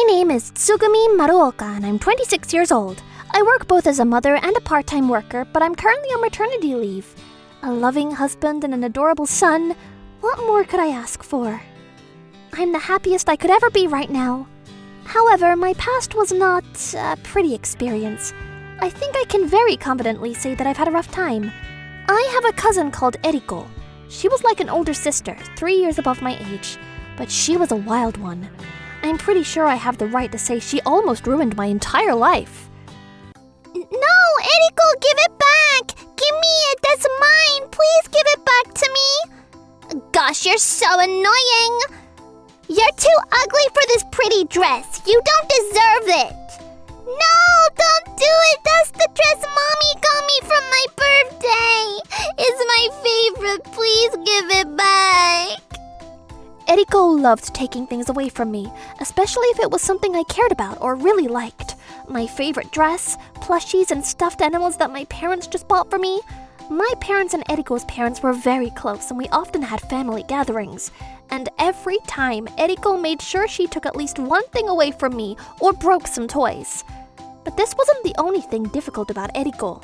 name is Tsugumi Maruoka and I'm 26 years old. I work both as a mother and a part-time worker, but I'm currently on maternity leave. A loving husband and an adorable son. What more could I ask for? I'm the happiest I could ever be right now. However, my past was not a pretty experience. I think I can very confidently say that I've had a rough time. I have a cousin called Eriko. She was like an older sister, 3 years above my age, but she was a wild one. I'm pretty sure I have the right to say she almost ruined my entire life. No, Eriko, give it back! Give me it, that's mine! Please give it back to me! Gosh, you're so annoying! You're too ugly for this pretty dress. You don't deserve it! No, don't do it! That's the dress Mommy got me from my birthday! It's my favorite. Please give it back! Eriko loved taking things away from me, especially if it was something I cared about or really liked. My favorite dress, plushies, and stuffed animals that my parents just bought for me. My parents and Eriko's parents were very close and we often had family gatherings. And every time, Eriko made sure she took at least one thing away from me or broke some toys. But this wasn't the only thing difficult about Eriko.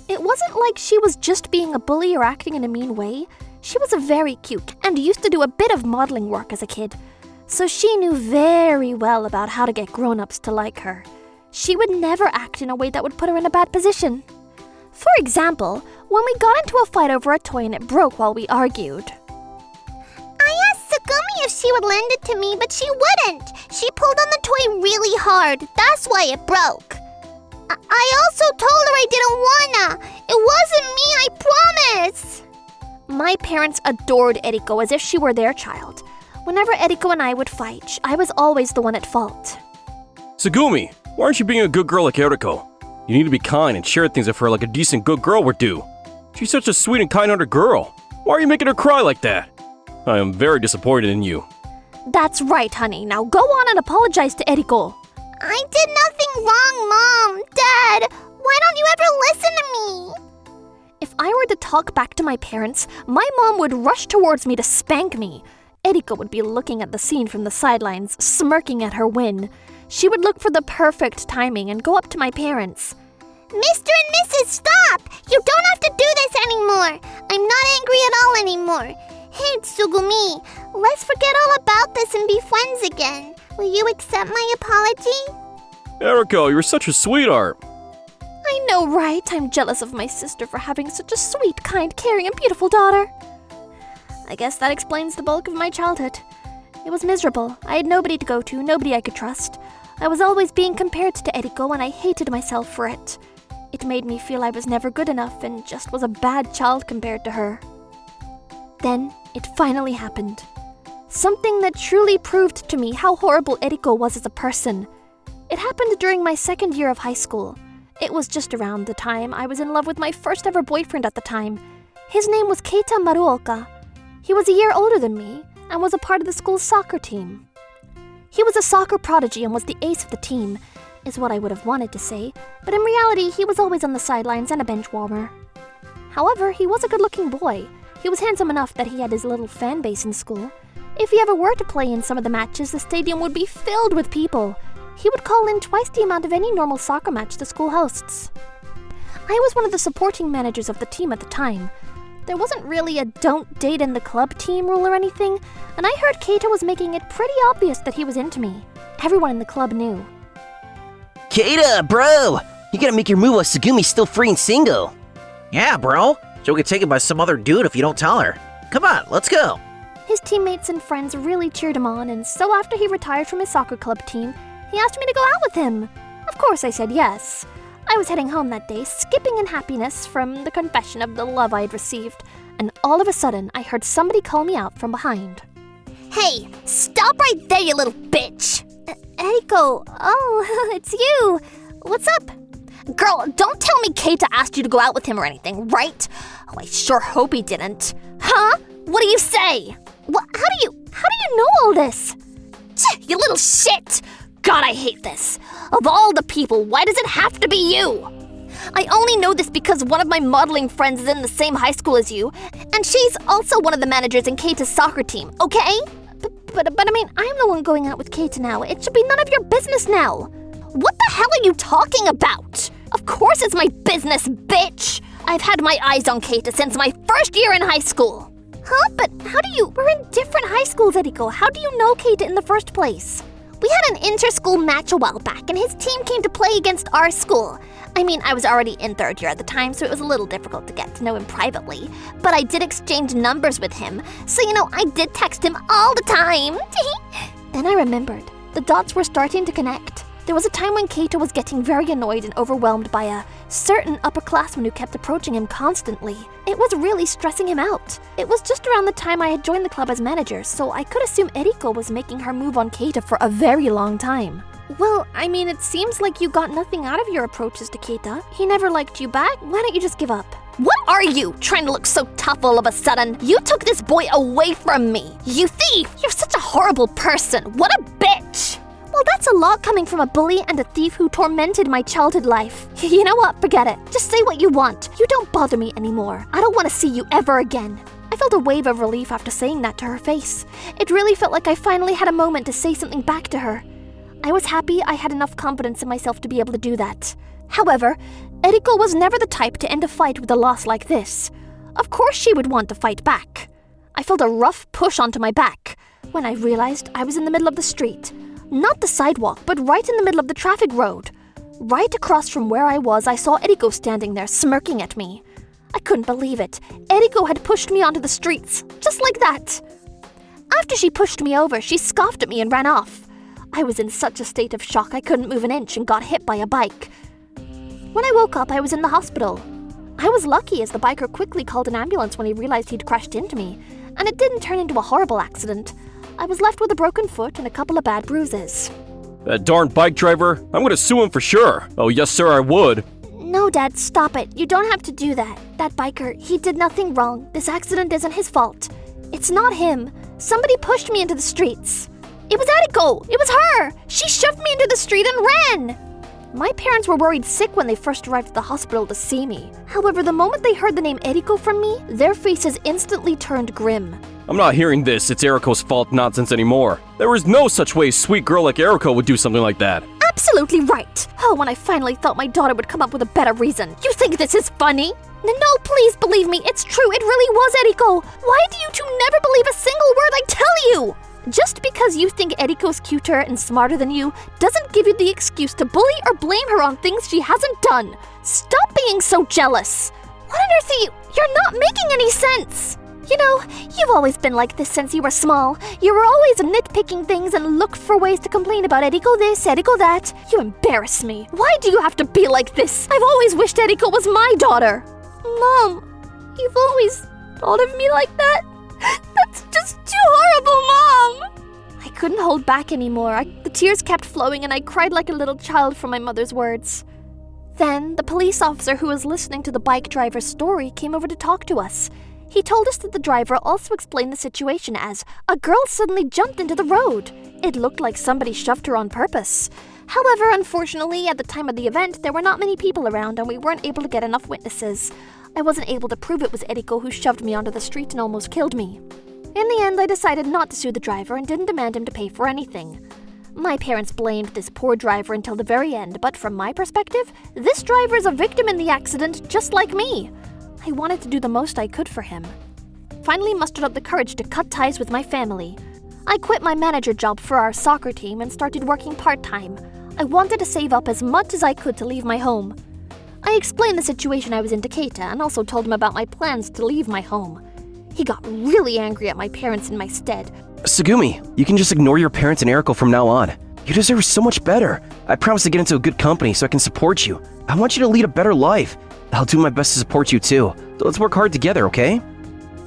It wasn't like she was just being a bully or acting in a mean way. She was very cute and used to do a bit of modeling work as a kid. So she knew very well about how to get grown-ups to like her. She would never act in a way that would put her in a bad position. For example, when we got into a fight over a toy and it broke while we argued. I asked Tsugumi if she would lend it to me, but she wouldn't. She pulled on the toy really hard. That's why it broke. I also told her I didn't wanna. It wasn't me, I promise. My parents adored Eriko as if she were their child. Whenever Eriko and I would fight, I was always the one at fault. Tsugumi, why aren't you being a good girl like Eriko? You need to be kind and share things with her like a decent good girl would do. She's such a sweet and kind-hearted girl. Why are you making her cry like that? I am very disappointed in you. That's right, honey. Now go on and apologize to Eriko. I did nothing wrong, Mom. Dad, why don't you ever listen to me? If I were to talk back to my parents, my mom would rush towards me to spank me. Eriko would be looking at the scene from the sidelines, smirking at her win. She would look for the perfect timing and go up to my parents. Mr. and Mrs., stop! You don't have to do this anymore. I'm not angry at all anymore. Hey, Tsugumi, let's forget all about this and be friends again. Will you accept my apology? Eriko, you're such a sweetheart. I know, right? I'm jealous of my sister for having such a sweet, kind, caring, and beautiful daughter. I guess that explains the bulk of my childhood. It was miserable. I had nobody to go to, nobody I could trust. I was always being compared to Eriko and I hated myself for it. It made me feel I was never good enough and just was a bad child compared to her. Then, it finally happened. Something that truly proved to me how horrible Eriko was as a person. It happened during my second year of high school. It was just around the time I was in love with my first ever boyfriend at the time. His name was Keita Maruoka. He was a year older than me and was a part of the school's soccer team. He was a soccer prodigy and was the ace of the team, is what I would have wanted to say, but in reality he was always on the sidelines and a bench warmer. However, he was a good-looking boy. He was handsome enough that he had his little fan base in school. If he ever were to play in some of the matches, the stadium would be filled with people. He would call in twice the amount of any normal soccer match the school hosts. I was one of the supporting managers of the team at the time. There wasn't really a don't date in the club team rule or anything, and I heard Keita was making it pretty obvious that he was into me. Everyone in the club knew. Keita, bro! You gotta make your move while Tsugumi's still free and single. Yeah, bro. She'll get taken by some other dude if you don't tell her. Come on, let's go. His teammates and friends really cheered him on, and so after he retired from his soccer club team, he asked me to go out with him. Of course I said yes. I was heading home that day, skipping in happiness from the confession of the love I had received, and all of a sudden I heard somebody call me out from behind. Hey, stop right there, you little bitch! Eriko, oh, it's you. What's up? Girl, don't tell me Keita asked you to go out with him or anything, right? Oh, I sure hope he didn't. Huh? What do you say? What? How do you know all this? You little shit! God, I hate this. Of all the people, why does it have to be you? I only know this because one of my modeling friends is in the same high school as you, and she's also one of the managers in Keita's soccer team, okay? But I mean, I'm the one going out with Keita now. It should be none of your business now. What the hell are you talking about? Of course it's my business, bitch! I've had my eyes on Keita since my first year in high school. Huh? But how do you... We're in different high schools, Eriko. How do you know Keita in the first place? We had an inter-school match a while back, and his team came to play against our school. I mean, I was already in third year at the time, so it was a little difficult to get to know him privately. But I did exchange numbers with him, so I did text him all the time. Then I remembered. The dots were starting to connect. There was a time when Keita was getting very annoyed and overwhelmed by a certain upperclassman who kept approaching him constantly. It was really stressing him out. It was just around the time I had joined the club as manager, so I could assume Eriko was making her move on Keita for a very long time. Well, I mean, it seems like you got nothing out of your approaches to Keita. He never liked you back. Why don't you just give up? What are you, trying to look so tough all of a sudden? You took this boy away from me. You thief! You're such a horrible person. What a bitch! Well, that's a lot coming from a bully and a thief who tormented my childhood life. You know what? Forget it. Just say what you want. You don't bother me anymore. I don't want to see you ever again. I felt a wave of relief after saying that to her face. It really felt like I finally had a moment to say something back to her. I was happy I had enough confidence in myself to be able to do that. However, Eriko was never the type to end a fight with a loss like this. Of course she would want to fight back. I felt a rough push onto my back when I realized I was in the middle of the street. Not the sidewalk, but right in the middle of the traffic road. Right across from where I was, I saw Eriko standing there, smirking at me. I couldn't believe it. Eriko had pushed me onto the streets, just like that. After she pushed me over, she scoffed at me and ran off. I was in such a state of shock I couldn't move an inch and got hit by a bike. When I woke up, I was in the hospital. I was lucky as the biker quickly called an ambulance when he realized he'd crashed into me, and it didn't turn into a horrible accident. I was left with a broken foot and a couple of bad bruises. That darn bike driver, I'm gonna sue him for sure. Oh, yes, sir, I would. No, Dad, stop it. You don't have to do that. That biker, he did nothing wrong. This accident isn't his fault. It's not him. Somebody pushed me into the streets. It was Eriko! It was her! She shoved me into the street and ran! My parents were worried sick when they first arrived at the hospital to see me. However, the moment they heard the name Eriko from me, their faces instantly turned grim. I'm not hearing this "it's Eriko's fault" nonsense anymore. There is no such way a sweet girl like Eriko would do something like that. Absolutely right! Oh, when I finally thought my daughter would come up with a better reason. You think this is funny? No, please believe me, it's true, it really was Eriko! Why do you two never believe a single word I tell you? Just because you think Eriko's cuter and smarter than you doesn't give you the excuse to bully or blame her on things she hasn't done. Stop being so jealous. What on earth are you? You're not making any sense. You know, you've always been like this since you were small. You were always nitpicking things and looked for ways to complain about Eriko this, Eriko that. You embarrass me. Why do you have to be like this? I've always wished Eriko was my daughter. Mom, you've always thought of me like that? That's just too horrible, Mom! I couldn't hold back anymore. The tears kept flowing and I cried like a little child from my mother's words. Then, the police officer who was listening to the bike driver's story came over to talk to us. He told us that the driver also explained the situation as a girl suddenly jumped into the road. It looked like somebody shoved her on purpose. However, unfortunately, at the time of the event, there were not many people around and we weren't able to get enough witnesses. I wasn't able to prove it was Eriko who shoved me onto the street and almost killed me. In the end, I decided not to sue the driver and didn't demand him to pay for anything. My parents blamed this poor driver until the very end, but from my perspective, this driver is a victim in the accident just like me. I wanted to do the most I could for him. Finally mustered up the courage to cut ties with my family. I quit my manager job for our soccer team and started working part-time. I wanted to save up as much as I could to leave my home. I explained the situation I was in to Keita and also told him about my plans to leave my home. He got really angry at my parents in my stead. Tsugumi, you can just ignore your parents and Eriko from now on. You deserve so much better. I promise to get into a good company so I can support you. I want you to lead a better life. I'll do my best to support you too. So let's work hard together, okay?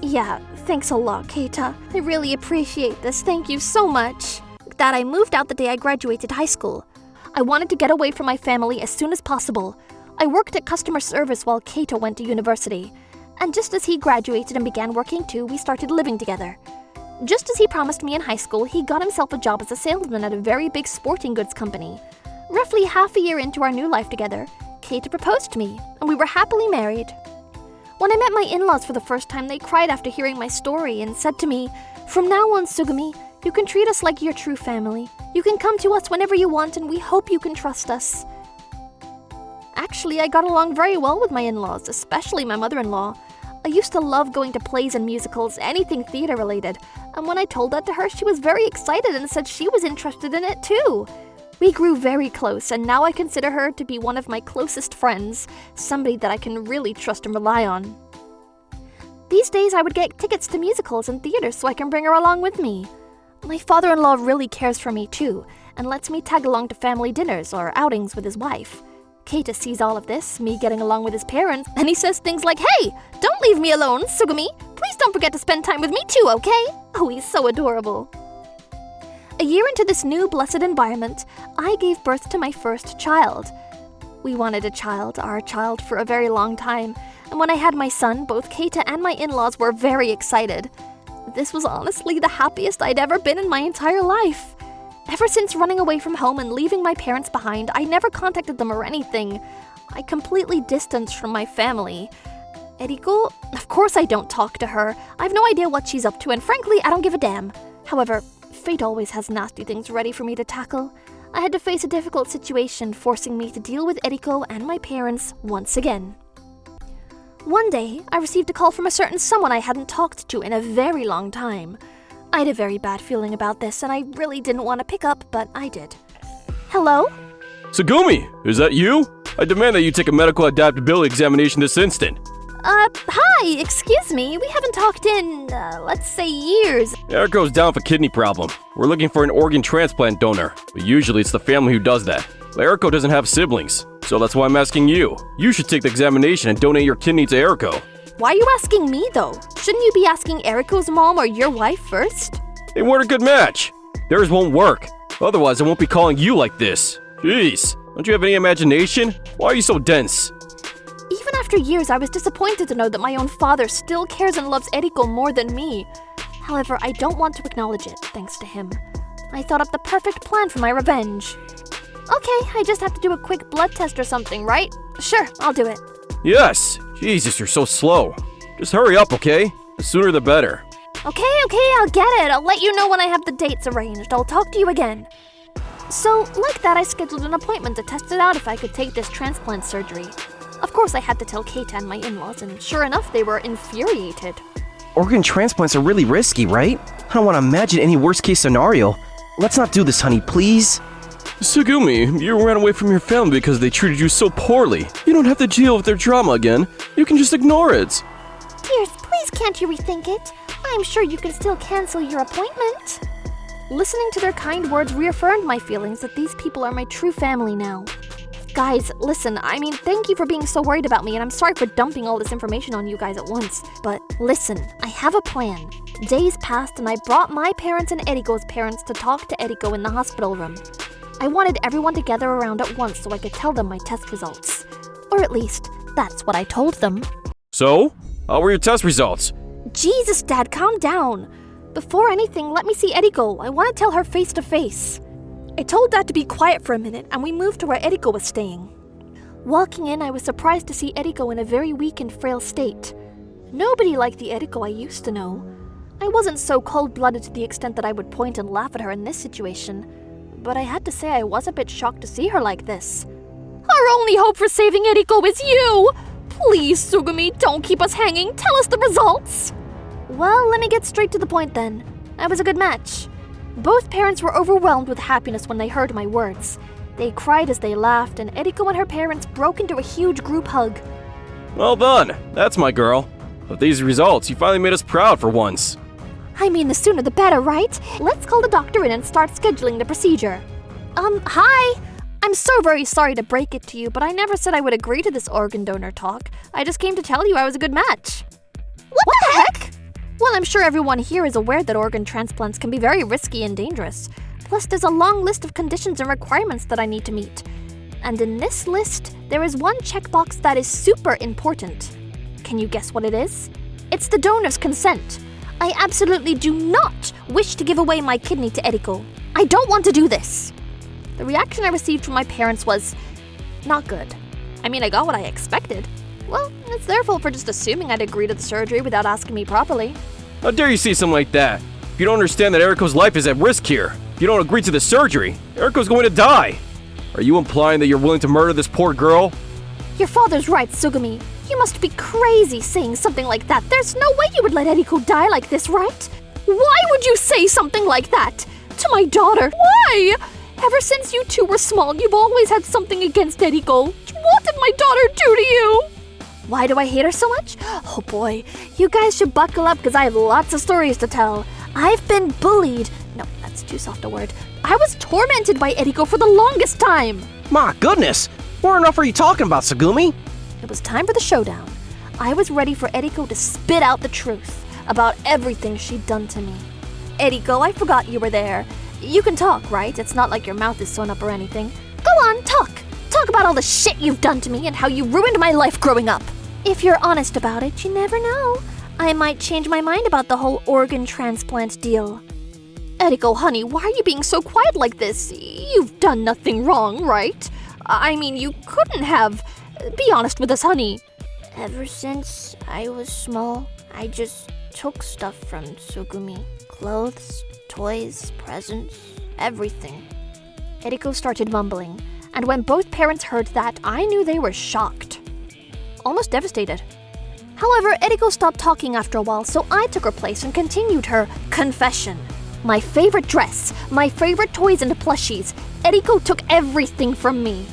Yeah, thanks a lot, Keita. I really appreciate this. Thank you so much. That I moved out the day I graduated high school. I wanted to get away from my family as soon as possible. I worked at customer service while Keita went to university. And just as he graduated and began working too, we started living together. Just as he promised me in high school, he got himself a job as a salesman at a very big sporting goods company. Roughly half a year into our new life together, Keita proposed to me, and we were happily married. When I met my in-laws for the first time, they cried after hearing my story and said to me, "From now on, Tsugumi, You can treat us like your true family. You can come to us whenever you want, and we hope you can trust us. Actually, I got along very well with my in-laws, especially my mother-in-law. I used to love going to plays and musicals, anything theater-related, and when I told that to her, she was very excited and said she was interested in it too. We grew very close, and now I consider her to be one of my closest friends, somebody that I can really trust and rely on. These days, I would get tickets to musicals and theaters so I can bring her along with me. My father-in-law really cares for me too, and lets me tag along to family dinners or outings with his wife. Keita sees all of this, me getting along with his parents, and he says things like, "Hey, don't leave me alone, Sugumi. Please don't forget to spend time with me too, okay?" Oh, he's so adorable. A year into this new blessed environment, I gave birth to my first child. We wanted a child, our child, for a very long time, and when I had my son, both Keita and my in-laws were very excited. This was honestly the happiest I'd ever been in my entire life. Ever since running away from home and leaving my parents behind, I never contacted them or anything. I completely distanced from my family. Eriko? Of course I don't talk to her. I have no idea what she's up to, and frankly, I don't give a damn. However, fate always has nasty things ready for me to tackle. I had to face a difficult situation, forcing me to deal with Eriko and my parents once again. One day, I received a call from a certain someone I hadn't talked to in a very long time. I had a very bad feeling about this, and I really didn't want to pick up, but I did. Hello? Sugumi, is that you? I demand that you take a medical adaptability examination this instant. Hi, excuse me, we haven't talked in, let's say years. Eriko's down for kidney problem. We're looking for an organ transplant donor, but usually it's the family who does that. Eriko doesn't have siblings, so that's why I'm asking you. You should take the examination and donate your kidney to Eriko. Why are you asking me, though? Shouldn't you be asking Eriko's mom or your wife first? They weren't a good match. Theirs won't work. Otherwise, I won't be calling you like this. Jeez, don't you have any imagination? Why are you so dense? Even after years, I was disappointed to know that my own father still cares and loves Eriko more than me. However, I don't want to acknowledge it, thanks to him. I thought up the perfect plan for my revenge. Okay, I just have to do a quick blood test or something, right? Sure, I'll do it. Yes. Jesus, you're so slow. Just hurry up, okay? The sooner the better. Okay, I'll get it. I'll let you know when I have the dates arranged. I'll talk to you again. So, like that, I scheduled an appointment to test it out if I could take this transplant surgery. Of course, I had to tell Keita and my in-laws, and sure enough, they were infuriated. Organ transplants are really risky, right? I don't want to imagine any worst-case scenario. Let's not do this, honey, please. Sugumi, you ran away from your family because they treated you so poorly. You don't have to deal with their drama again. You can just ignore it. Dears, please can't you rethink it? I'm sure you can still cancel your appointment. Listening to their kind words reaffirmed my feelings that these people are my true family now. Guys, listen, thank you for being so worried about me, and I'm sorry for dumping all this information on you guys at once. But listen, I have a plan. Days passed, and I brought my parents and Eriko's parents to talk to Eriko in the hospital room. I wanted everyone to gather around at once so I could tell them my test results. Or at least, that's what I told them. So, how were your test results? Jesus, Dad, calm down. Before anything, let me see Eriko. I want to tell her face to face. I told Dad to be quiet for a minute, and we moved to where Eriko was staying. Walking in, I was surprised to see Eriko in a very weak and frail state. Nobody liked the Eriko I used to know. I wasn't so cold-blooded to the extent that I would point and laugh at her in this situation, but I had to say I was a bit shocked to see her like this. Our only hope for saving Eriko is you! Please, Sugumi, don't keep us hanging. Tell us the results! Well, let me get straight to the point then. I was a good match. Both parents were overwhelmed with happiness when they heard my words. They cried as they laughed, and Eriko and her parents broke into a huge group hug. Well done. That's my girl. With these results, you finally made us proud for once. The sooner the better, right? Let's call the doctor in and start scheduling the procedure. Hi! I'm so very sorry to break it to you, but I never said I would agree to this organ donor talk. I just came to tell you I was a good match. What the heck? Well, I'm sure everyone here is aware that organ transplants can be very risky and dangerous. Plus, there's a long list of conditions and requirements that I need to meet. And in this list, there is one checkbox that is super important. Can you guess what it is? It's the donor's consent. I absolutely do not wish to give away my kidney to Eriko. I don't want to do this. The reaction I received from my parents was not good. I got what I expected. Well, it's their fault for just assuming I'd agree to the surgery without asking me properly. How dare you say something like that? If you don't understand that Eriko's life is at risk here, if you don't agree to the surgery, Eriko's going to die. Are you implying that you're willing to murder this poor girl? Your father's right, Tsugumi. You must be crazy saying something like that. There's no way you would let Eriko die like this, right? Why would you say something like that? To my daughter, why? Ever since you two were small, you've always had something against Eriko. What did my daughter do to you? Why do I hate her so much? Oh boy, you guys should buckle up because I have lots of stories to tell. I've been bullied. No, that's too soft a word. I was tormented by Eriko for the longest time. My goodness! What on earth are you talking about, Tsugumi? It was time for the showdown. I was ready for Eriko to spit out the truth about everything she'd done to me. Eriko, I forgot you were there. You can talk, right? It's not like your mouth is sewn up or anything. Go on, talk! Talk about all the shit you've done to me and how you ruined my life growing up. If you're honest about it, you never know. I might change my mind about the whole organ transplant deal. Eriko, honey, why are you being so quiet like this? You've done nothing wrong, right? I mean, you couldn't have. Be honest with us, honey. Ever since I was small, I just took stuff from Tsugumi. Clothes, toys, presents, everything. Eriko started mumbling, and when both parents heard that, I knew they were shocked. Almost devastated. However, Eriko stopped talking after a while, so I took her place and continued her confession. My favorite dress, my favorite toys and plushies. Eriko took everything from me.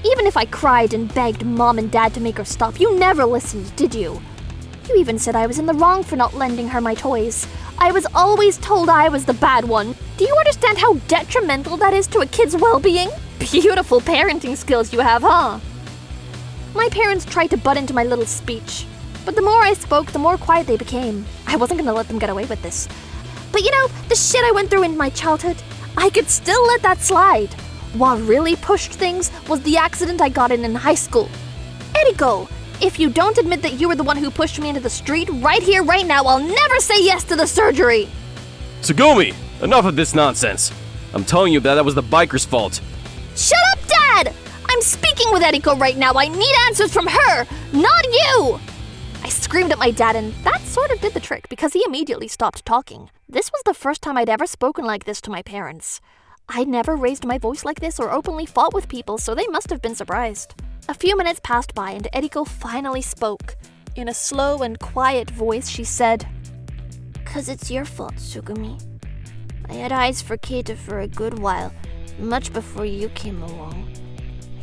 Even if I cried and begged Mom and Dad to make her stop, you never listened, did you? You even said I was in the wrong for not lending her my toys. I was always told I was the bad one. Do you understand how detrimental that is to a kid's well-being? Beautiful parenting skills you have, huh? My parents tried to butt into my little speech, but the more I spoke, the more quiet they became. I wasn't gonna let them get away with this. But you know, the shit I went through in my childhood, I could still let that slide. What really pushed things was the accident I got in high school. Eriko, if you don't admit that you were the one who pushed me into the street right here, right now, I'll never say yes to the surgery. Tsugumi, enough of this nonsense. I'm telling you that was the biker's fault. Shut up, Dad! I'm speaking with Eriko right now. I need answers from her, not you! I screamed at my dad, and that sort of did the trick because he immediately stopped talking. This was the first time I'd ever spoken like this to my parents. I'd never raised my voice like this or openly fought with people, so they must have been surprised. A few minutes passed by, and Eriko finally spoke. In a slow and quiet voice, she said, "'Cause it's your fault, Tsugumi. I had eyes for Keita for a good while, much before you came along.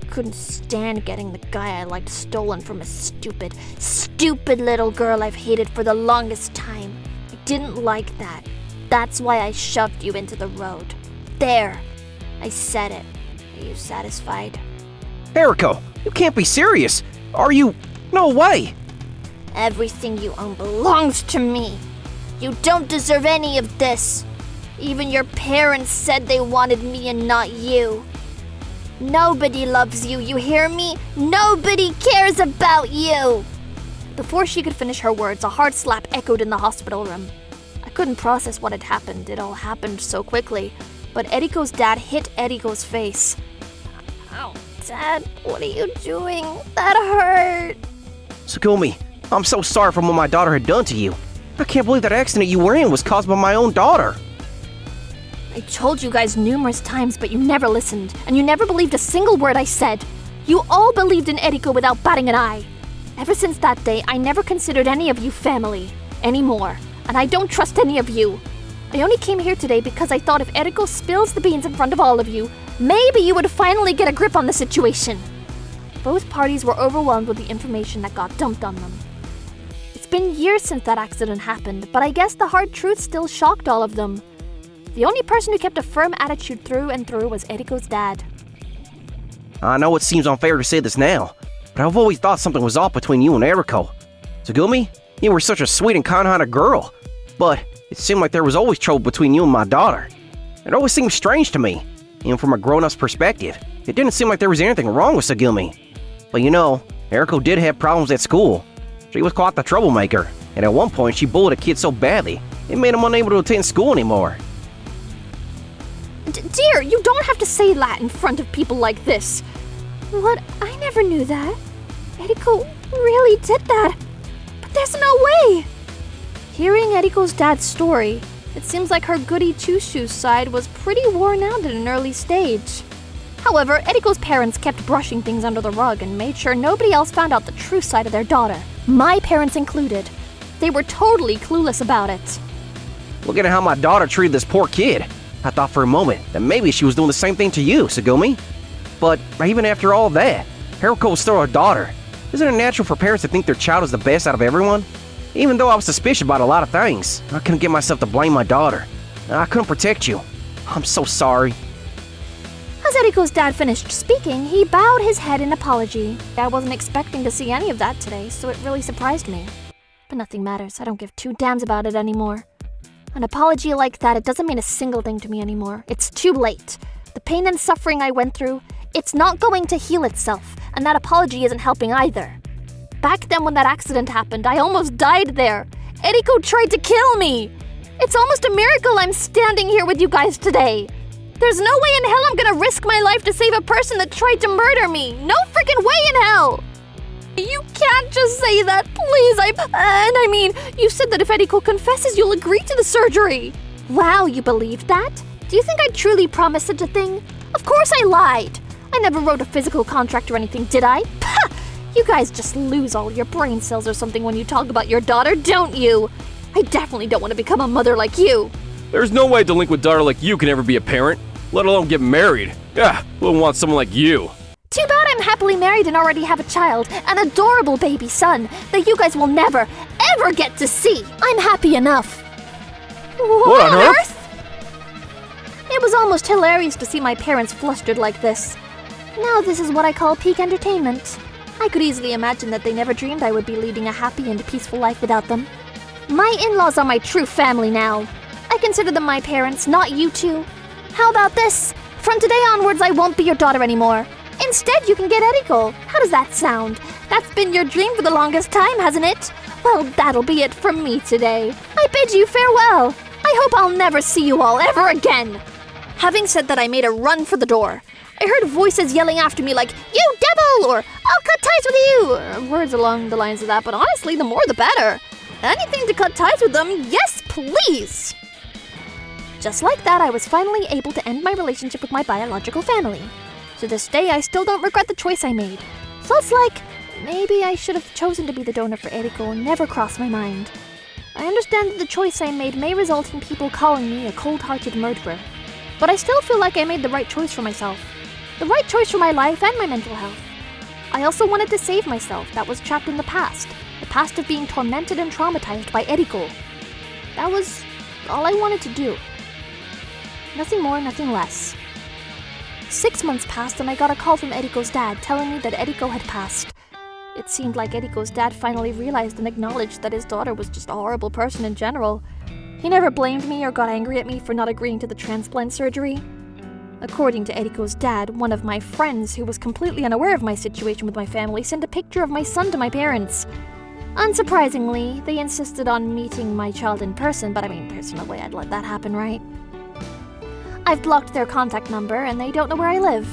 I couldn't stand getting the guy I liked stolen from a stupid little girl I've hated for the longest time. I didn't like that. That's why I shoved you into the road. There, I said it. Are you satisfied?" Eriko, you can't be serious. Are you? No way. Everything you own belongs to me. You don't deserve any of this. Even your parents said they wanted me and not you. Nobody loves you, you hear me? Nobody cares about you! Before she could finish her words, a hard slap echoed in the hospital room. I couldn't process what had happened. It all happened so quickly. But Eriko's dad hit Eriko's face. Oh, Dad, what are you doing? That hurt. Tsugumi, I'm so sorry for what my daughter had done to you. I can't believe that accident you were in was caused by my own daughter. I told you guys numerous times, but you never listened, and you never believed a single word I said. You all believed in Eriko without batting an eye. Ever since that day, I never considered any of you family anymore, and I don't trust any of you. I only came here today because I thought if Eriko spills the beans in front of all of you, maybe you would finally get a grip on the situation. Both parties were overwhelmed with the information that got dumped on them. It's been years since that accident happened, but I guess the hard truth still shocked all of them. The only person who kept a firm attitude through and through was Eriko's dad. I know it seems unfair to say this now, but I've always thought something was off between you and Eriko. Tsugumi, you were such a sweet and kind-hearted girl, but it seemed like there was always trouble between you and my daughter. It always seemed strange to me, even from a grown-up's perspective. It didn't seem like there was anything wrong with Tsugumi. But you know, Eriko did have problems at school. She was quite the troublemaker, and at one point she bullied a kid so badly, it made him unable to attend school anymore. Dear, you don't have to say that in front of people like this. What? I never knew that. Eriko really did that. But there's no way. Hearing Eriko's dad's story, It seems like her goody two-shoes side was pretty worn out at an early stage. However, Eriko's parents kept brushing things under the rug and made sure nobody else found out the true side of their daughter, my parents included. They were totally clueless about it. Look at how my daughter treated this poor kid. I thought for a moment that maybe she was doing the same thing to you, Sagumi. But even after all that, Eriko was still our daughter. Isn't it natural for parents to think their child is the best out of everyone? Even though I was suspicious about a lot of things, I couldn't get myself to blame my daughter. I couldn't protect you. I'm so sorry. As Eriko's dad finished speaking, he bowed his head in apology. I wasn't expecting to see any of that today, so it really surprised me. But nothing matters. I don't give two damns about it anymore. An apology like that, it doesn't mean a single thing to me anymore. It's too late. The pain and suffering I went through, it's not going to heal itself, and that apology isn't helping either. Back then when that accident happened, I almost died there. Eriko tried to kill me. It's almost a miracle I'm standing here with you guys today. There's no way in hell I'm gonna risk my life to save a person that tried to murder me. No freaking way in hell. You can't just say that, please. You said that if Eriko confesses, you'll agree to the surgery. Wow, you believed that? Do you think I truly promised such a thing? Of course I lied. I never wrote a physical contract or anything, did I? Pah! You guys just lose all your brain cells or something when you talk about your daughter, don't you? I definitely don't want to become a mother like you. There's no way a delinquent daughter like you can ever be a parent, let alone get married. Yeah, who would want someone like you? Too bad I'm happily married and already have a child, an adorable baby son, that you guys will never, ever get to see. I'm happy enough. What on earth? It was almost hilarious to see my parents flustered like this. Now this is what I call peak entertainment. I could easily imagine that they never dreamed I would be leading a happy and peaceful life without them. My in-laws are my true family now. I consider them my parents, not you two. How about this? From today onwards, I won't be your daughter anymore. Instead, you can get Eriko. How does that sound? That's been your dream for the longest time, hasn't it? Well, that'll be it from me today. I bid you farewell. I hope I'll never see you all ever again. Having said that, I made a run for the door. I heard voices yelling after me like, "You devil!" or "I'll cut ties with you!" or words along the lines of that, but honestly, the more the better. Anything to cut ties with them, yes please! Just like that, I was finally able to end my relationship with my biological family. To this day, I still don't regret the choice I made. So it's like, maybe I should have chosen to be the donor for Eriko and never crossed my mind. I understand that the choice I made may result in people calling me a cold-hearted murderer. But I still feel like I made the right choice for myself. The right choice for my life and my mental health. I also wanted to save myself that was trapped in the past of being tormented and traumatized by Eriko. That was all I wanted to do. Nothing more, nothing less. 6 months passed and I got a call from Eriko's dad telling me that Eriko had passed. It seemed like Eriko's dad finally realized and acknowledged that his daughter was just a horrible person in general. He never blamed me or got angry at me for not agreeing to the transplant surgery. According to Eriko's dad, one of my friends who was completely unaware of my situation with my family sent a picture of my son to my parents. Unsurprisingly, they insisted on meeting my child in person, but there's no way I'd let that happen, right? I've blocked their contact number and they don't know where I live.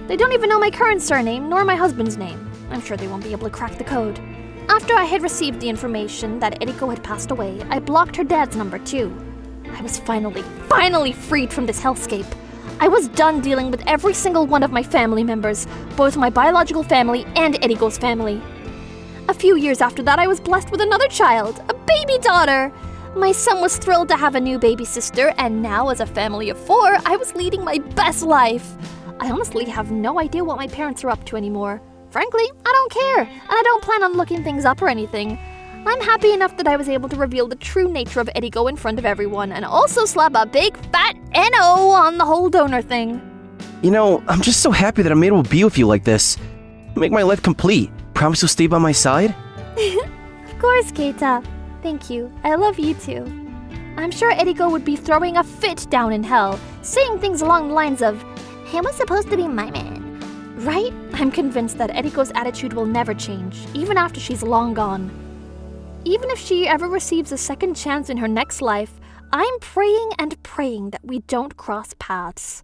They don't even know my current surname nor my husband's name. I'm sure they won't be able to crack the code. After I had received the information that Eriko had passed away, I blocked her dad's number too. I was finally freed from this hellscape. I was done dealing with every single one of my family members, both my biological family and Eriko's family. A few years after that, I was blessed with another child, a baby daughter. My son was thrilled to have a new baby sister, and now as a family of 4, I was leading my best life. I honestly have no idea what my parents are up to anymore. Frankly, I don't care, and I don't plan on looking things up or anything. I'm happy enough that I was able to reveal the true nature of Eriko in front of everyone, and also slap a big fat NO on the whole donor thing. You know, I'm just so happy that I'm able to be with you like this. Make my life complete. Promise you'll stay by my side? Of course, Keita. Thank you. I love you too. I'm sure Eriko would be throwing a fit down in hell, saying things along the lines of, "He was supposed to be my man." Right? I'm convinced that Eriko's attitude will never change, even after she's long gone. Even if she ever receives a second chance in her next life, I'm praying and praying that we don't cross paths.